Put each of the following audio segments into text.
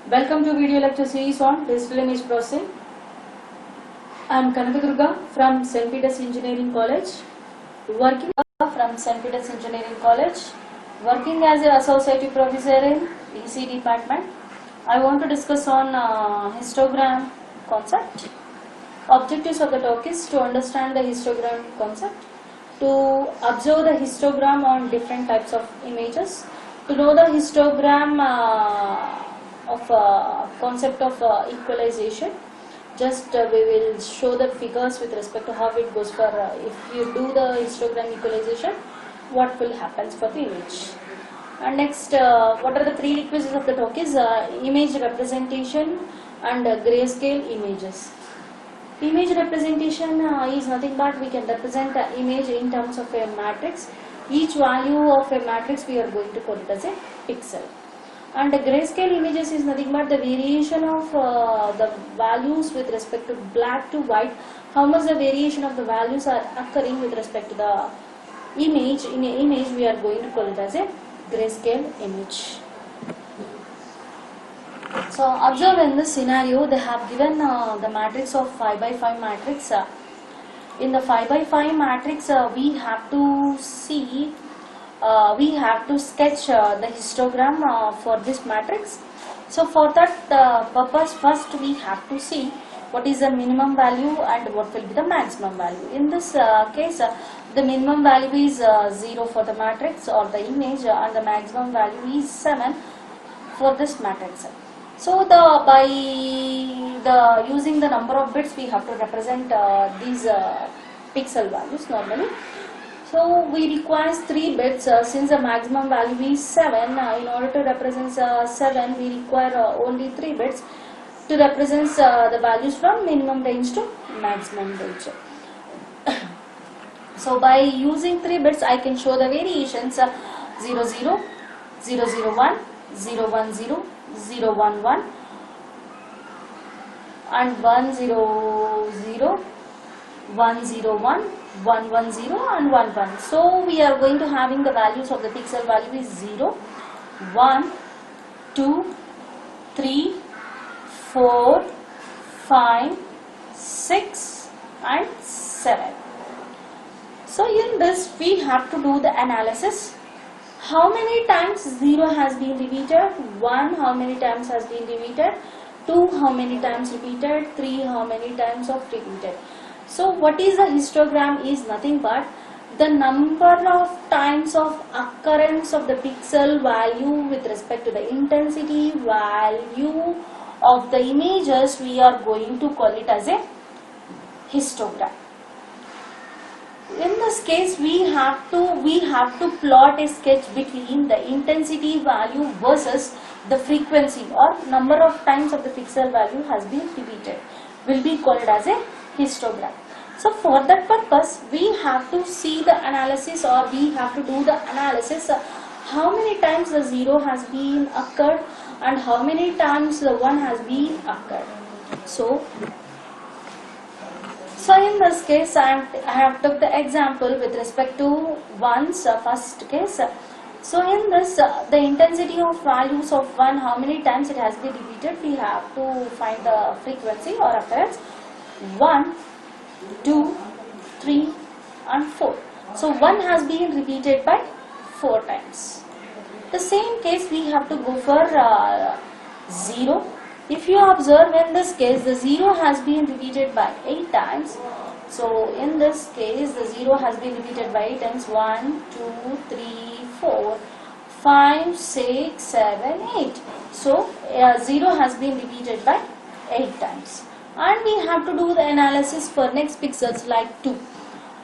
Welcome to video lecture series on digital image processing. I am Kanakadurga from St. Peter's Engineering College, working working as an associate professor in EC department. I want to discuss on histogram concept. Objectives of the talk is to understand the histogram concept, to observe the histogram on different types of images, to know the histogram of concept of equalization. Just we will show the figures with respect to how it goes for if you do the histogram equalization, what will happen for the image. And next, what are the prerequisites of the talk is image representation and grayscale images. Image representation is nothing but we can represent the image in terms of a matrix. Each value of a matrix we are going to call it as a pixel. And the grayscale images is nothing but the variation of the values with respect to black to white. How much the variation of the values are occurring with respect to the image. In an image we are going to call it as a grayscale image. So observe in this scenario they have given the matrix of 5 by 5 matrix. In the 5 by 5 matrix we have to see we have to sketch the histogram for this matrix. So for that purpose, first we have to see what is the minimum value and what will be the maximum value. In this case the minimum value is 0 for the matrix or the image and the maximum value is 7 for this matrix. So by using the number of bits we have to represent these pixel values normally. So we require 3 bits since the maximum value is 7. In order to represent 7 we require only 3 bits to represent the values from minimum range to maximum range. So by using 3 bits I can show the variations 0, 0, 0, 0, 1, 0, 1, 0, 0, 1, 1 and 1, 0, 0, 1, 0, 1, 1, 1, 0 and 1, 1. So we are going to having the values of the pixel value is 0, 1, 2, 3, 4, 5, 6 and 7. So in this we have to do the analysis. How many times 0 has been repeated? 1 how many times has been repeated? 2 how many times repeated? 3 how many times of repeated? So what is the histogram is nothing but the number of times of occurrence of the pixel value with respect to the intensity value of the images. We are going to call it as a histogram. In this case we have to plot a sketch between the intensity value versus the frequency or number of times of the pixel value has been repeated, will be called as a histogram. So for that purpose we have to see the analysis or we have to do the analysis how many times the 0 has been occurred and how many times the 1 has been occurred. So in this case I have took the example with respect to 1's first case. So in this the intensity of values of 1 how many times it has been repeated, we have to find the frequency or occurrence 1, 2, 3 and 4. So 1 has been repeated by 4 times. The same case we have to go for 0. If you observe in this case the 0 has been repeated by 8 times. So in this case the 0 has been repeated by 8 times. 1, 2, 3, 4, 5, 6, 7, 8. So 0 has been repeated by 8 times. And we have to do the analysis for next pixels like 2.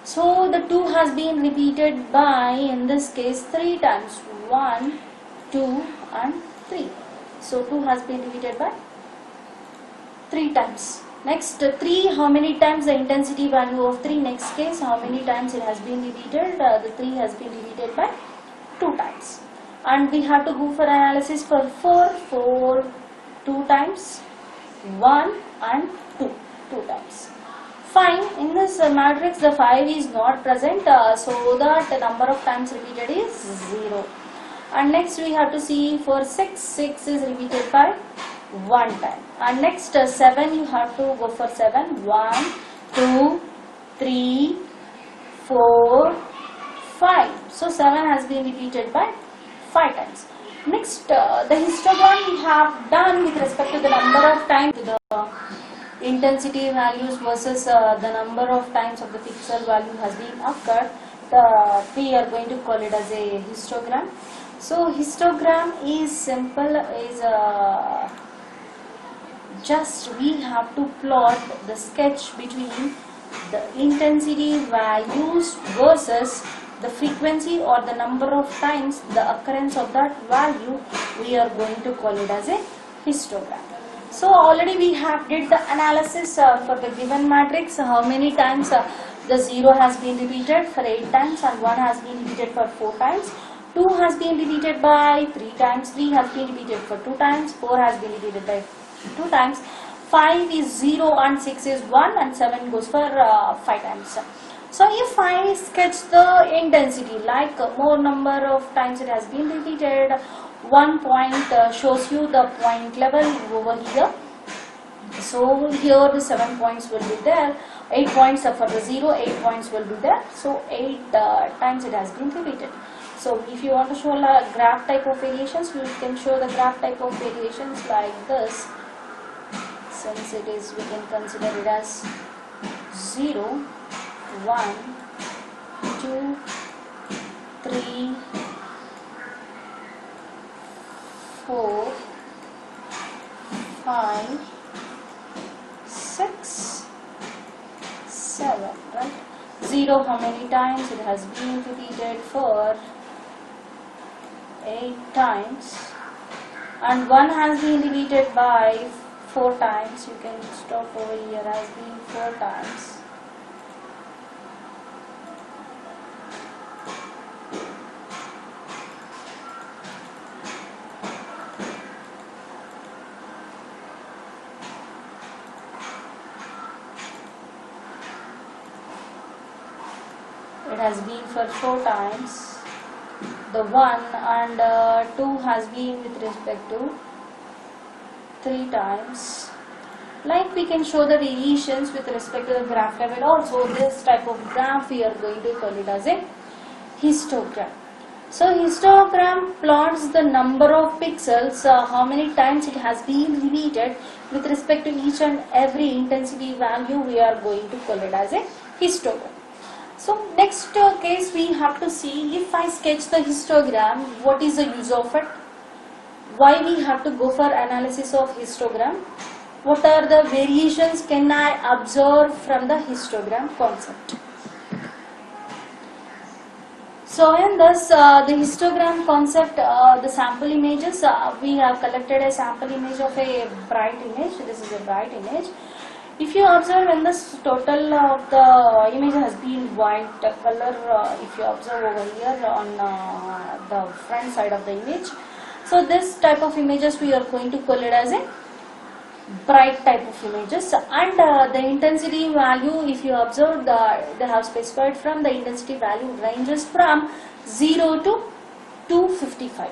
So the 2 has been repeated by in this case 3 times. 1, 2 and 3. So 2 has been repeated by 3 times. Next 3 how many times the intensity value of 3, next case how many times it has been repeated, the 3 has been repeated by 2 times. And we have to go for analysis for 4, 2 times, 1 and 2 times. Fine, in this matrix the 5 is not present, so that the number of times repeated is 0. And next we have to see for 6 is repeated by one time. And next 7, you have to go for 7. 1, 2, 3, 4, 5. So 7 has been repeated by 5 times. Next, the histogram we have done with respect to the number of times the intensity values versus the number of times of the pixel value has been occurred. We are going to call it as a histogram. So histogram is simple, is just we have to plot the sketch between the intensity values versus the frequency or the number of times the occurrence of that value. We are going to call it as a histogram. So already we have did the analysis for the given matrix, how many times the 0 has been repeated for 8 times and 1 has been repeated for 4 times. 2 has been repeated by 3 times, 3 has been repeated for 2 times, 4 has been repeated by 2 times, 5 is 0 and 6 is 1 and 7 goes for 5 times. So if I sketch the intensity, like more number of times it has been repeated, 1 point shows you the point level over here. So here the 7 points will be there, 8 points for the 0, 8 points will be there. So 8 times it has been repeated. So if you want to show a graph type of variations, we can show the graph type of variations like this. Since it is, we can consider it as 0, 1, 2, 3, 4, 5, 6, 7, right? 0, how many times it has been repeated? For 8 times, and 1 has been repeated by 4 times. You can stop over here as being 4 times. It has been for 4 times. The 1 and 2 has been with respect to 3 times. Like we can show the variations with respect to the graph level also. This type of graph we are going to call it as a histogram. So histogram plots the number of pixels, how many times it has been repeated with respect to each and every intensity value. We are going to call it as a histogram. So next case we have to see, if I sketch the histogram, what is the use of it? Why we have to go for analysis of histogram? What are the variations can I observe from the histogram concept? So in this, the histogram concept, the sample images, we have collected a sample image of a bright image. This is a bright image. If you observe, when this total of the image has been white color, if you observe over here on the front side of the image, so this type of images we are going to call it as a bright type of images. And the intensity value, if you observe, they have specified from the intensity value ranges from 0 to 255.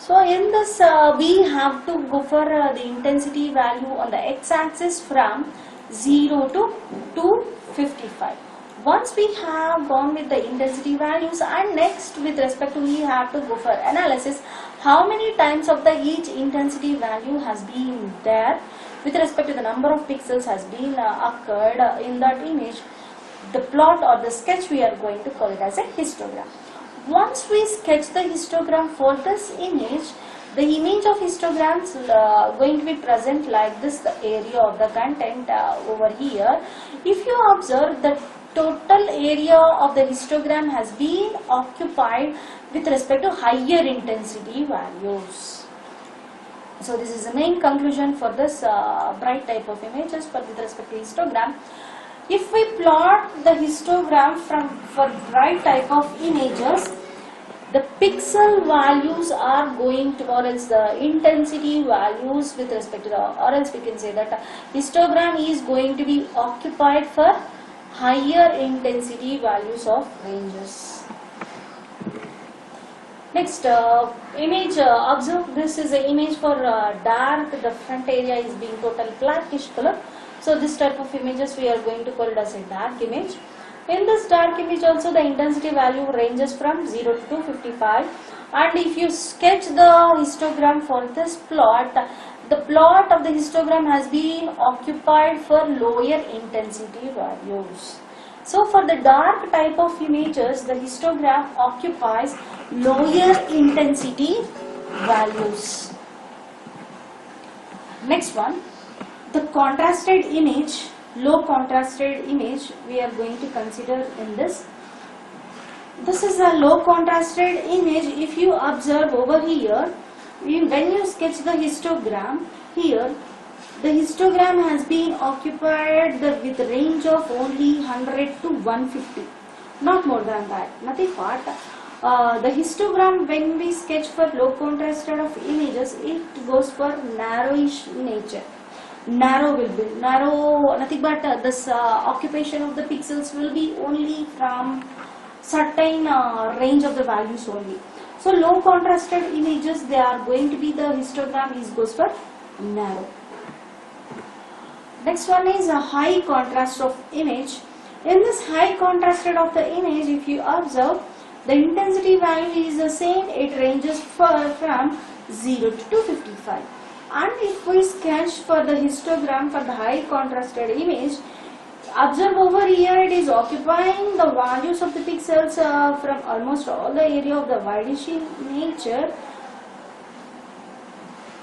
So in this we have to go for the intensity value on the x-axis from 0 to 255. Once we have gone with the intensity values, and next with respect to, we have to go for analysis, how many times of the each intensity value has been there with respect to the number of pixels has been occurred in that image. The plot or the sketch we are going to call it as a histogram. Once we sketch the histogram for this image, the image of histograms going to be present like this, the area of the content over here. If you observe, the total area of the histogram has been occupied with respect to higher intensity values. So this is the main conclusion for this bright type of images for with respect to histogram. If we plot the histogram for bright type of images, the pixel values are going to, or else the intensity values with respect to the, or else we can say that histogram is going to be occupied for higher intensity values of ranges. Next image, observe this is an image for dark, the front area is being total blackish color. So this type of images we are going to call it as a dark image. In this dark image also the intensity value ranges from 0 to 255, and if you sketch the histogram for this plot, the plot of the histogram has been occupied for lower intensity values. So for the dark type of images, the histogram occupies lower intensity values. Next one, the contrasted image, low contrasted image we are going to consider in this. This is a low contrasted image. If you observe over here, when you sketch the histogram here, the histogram has been occupied with range of only 100 to 150, not more than that, nothing but. The histogram when we sketch for low contrasted of images, it goes for narrowish nature. Narrow will be narrow, nothing but this occupation of the pixels will be only from certain range of the values only. So low contrasted images, they are going to be the histogram is goes for narrow. Next one is a high contrast of image. In this high contrasted of the image, if you observe, the intensity value is the same. It ranges from 0 to 255. And if we sketch for the histogram for the high contrasted image, observe over here, it is occupying the values of the pixels from almost all the area of the whitish in nature,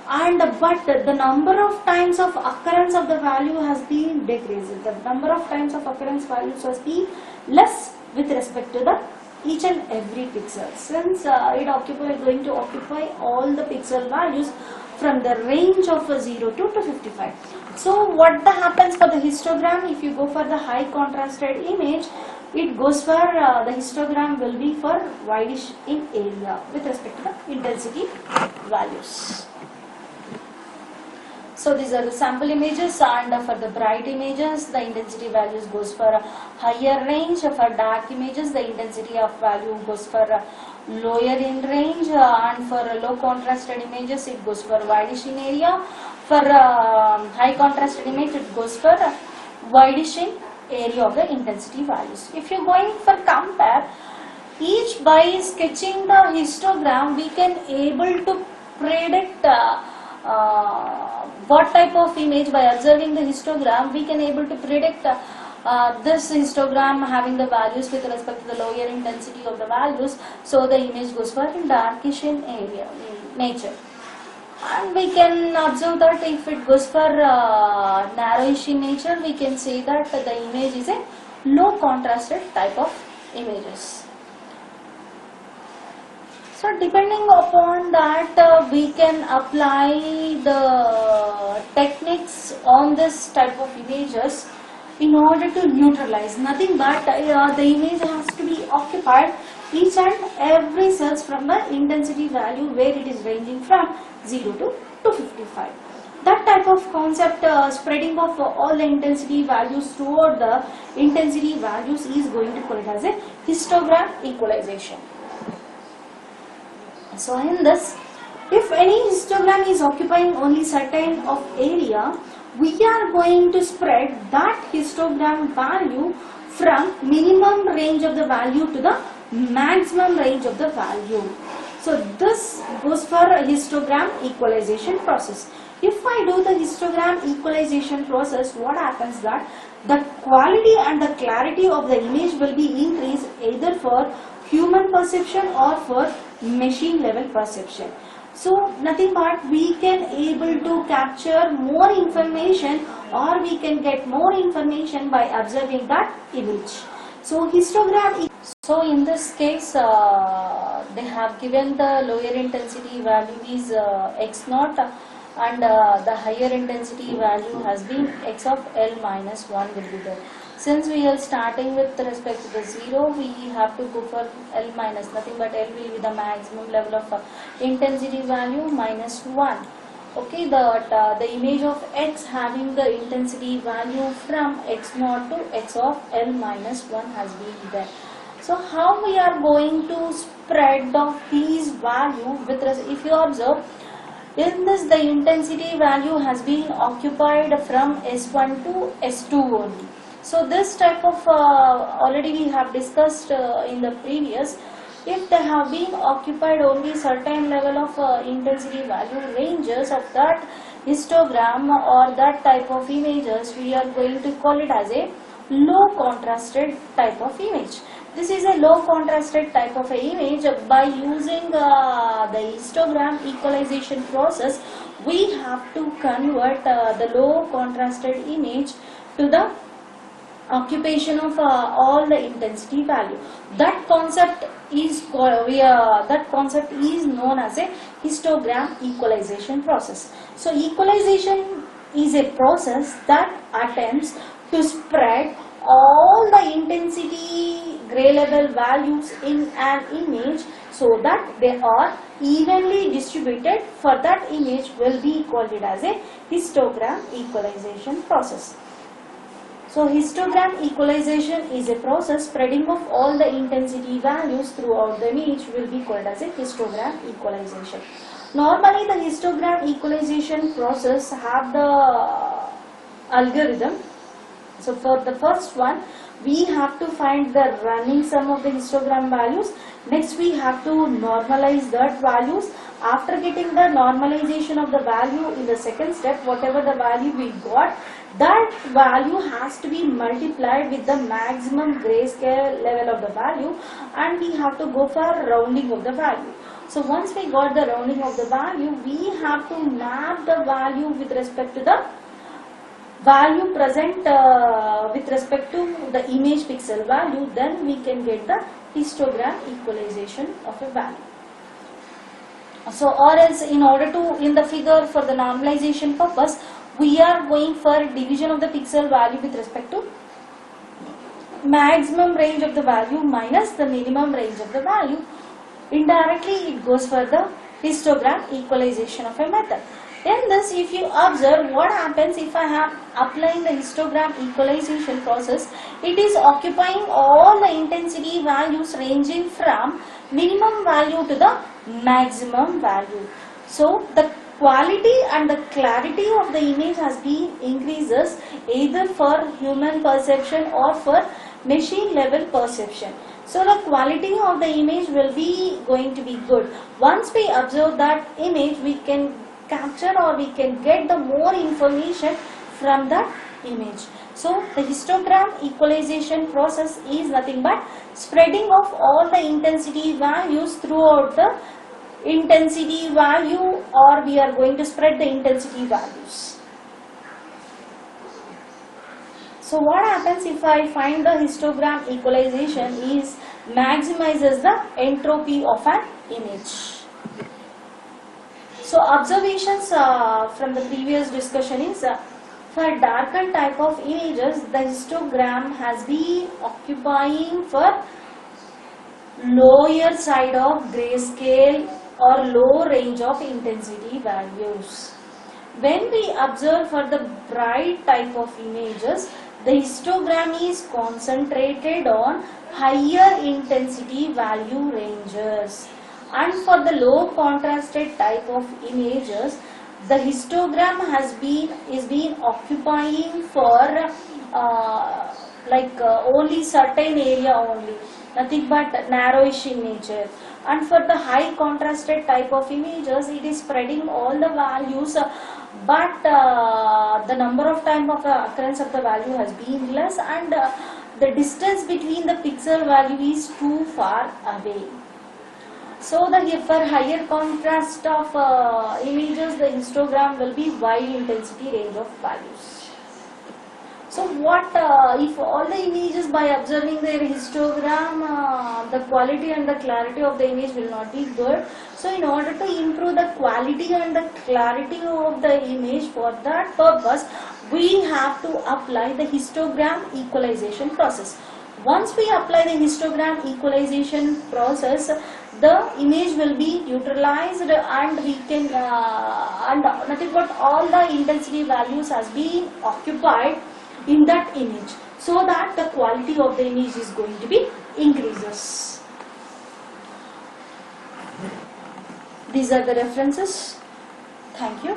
and but the number of times of occurrence of the value has been decreased. The number of times of occurrence values has been less with respect to the each and every pixel, since going to occupy all the pixel values from the range of 0 to 255. So what happens for the histogram? If you go for the high contrasted image, it goes for the histogram will be for whitish in area with respect to the intensity values. So these are the sample images, and for the bright images the intensity values goes for a higher range. For dark images the intensity of value goes for lower in range, and for low contrasted images it goes for whitish in area. For high contrasted image it goes for whitish in area of the intensity values. If you are going for compare, each by sketching the histogram we can able to predict what type of image. By observing the histogram we can able to predict this histogram having the values with respect to the lower intensity of the values, so the image goes for darkish in area nature. And we can observe that if it goes for narrowish in nature, we can say that the image is a low contrasted type of images. So depending upon that we can apply the techniques on this type of images in order to neutralize. Nothing but the image has to be occupied each and every cells from the intensity value where it is ranging from 0 to 255. That type of concept, spreading of all the intensity values toward the intensity values, is going to call it as a histogram equalization. So in this, if any histogram is occupying only certain of area, we are going to spread that histogram value from minimum range of the value to the maximum range of the value. So this goes for a histogram equalization process. If I do the histogram equalization process, what happens that the quality and the clarity of the image will be increased either for human perception or for machine level perception. So nothing but we can able to capture more information, or we can get more information by observing that image. So histogram. So in this case they have given the lower intensity value is x naught, and the higher intensity value has been x of L minus 1 will be there. Since we are starting with respect to the 0, we have to go for L minus, nothing but L will be the maximum level of intensity value minus 1. Okay, the image of x having the intensity value from x naught to x of L minus 1 has been there. So how we are going to spread of these value if you observe, in this the intensity value has been occupied from S1 to S2 only. So this type of already we have discussed in the previous, if they have been occupied only certain level of intensity value ranges of that histogram or that type of images, we are going to call it as a low contrasted type of image. This is a low contrasted type of a image. By using the histogram equalization process, we have to convert the low contrasted image to the occupation of all the intensity value. That concept is known as a histogram equalization process. So equalization is a process that attempts to spread all the intensity gray level values in an image so that they are evenly distributed. For that image will be called it as a histogram equalization process. So histogram equalization is a process spreading of all the intensity values throughout the image will be called as a histogram equalization. Normally the histogram equalization process have the algorithm. So for the first one, we have to find the running sum of the histogram values. Next we have to normalize that values. After getting the normalization of the value in the second step, whatever the value we got, that value has to be multiplied with the maximum grayscale level of the value, and we have to go for rounding of the value. So once we got the rounding of the value, we have to map the value with respect to the value present with respect to the image pixel value, then we can get the histogram equalization of a value. So or else in order to, in the figure for the normalization purpose, we are going for division of the pixel value with respect to maximum range of the value minus the minimum range of the value. Indirectly it goes for the histogram equalization of a method. In this, if you observe what happens if I have applying the histogram equalization process, it is occupying all the intensity values ranging from minimum value to the maximum value. So the quality and the clarity of the image has been increases either for human perception or for machine level perception. So the quality of the image will be going to be good. Once we observe that image, we can capture or we can get the more information from that image. So the histogram equalization process is nothing but spreading of all the intensity values throughout the intensity value, or we are going to spread the intensity values. So what happens if I find the histogram equalization is maximizes the entropy of an image. So observations from the previous discussion is for darker type of images, the histogram has been occupying for lower side of grayscale or low range of intensity values. When we observe for the bright type of images, the histogram is concentrated on higher intensity value ranges. And for the low contrasted type of images, the histogram is been occupying for only certain area only, nothing but narrowish in nature. And for the high contrasted type of images, it is spreading all the values, but the number of time of occurrence of the value has been less, and the distance between the pixel value is too far away. So for higher contrast of images, the histogram will be wide intensity range of values. So what if all the images, by observing their histogram, the quality and the clarity of the image will not be good. So in order to improve the quality and the clarity of the image, for that purpose we have to apply the histogram equalization process. Once we apply the histogram equalization process, the image will be neutralized and we can and nothing but all the intensity values has been occupied in that image, so that the quality of the image is going to be increases. These are the references. Thank you.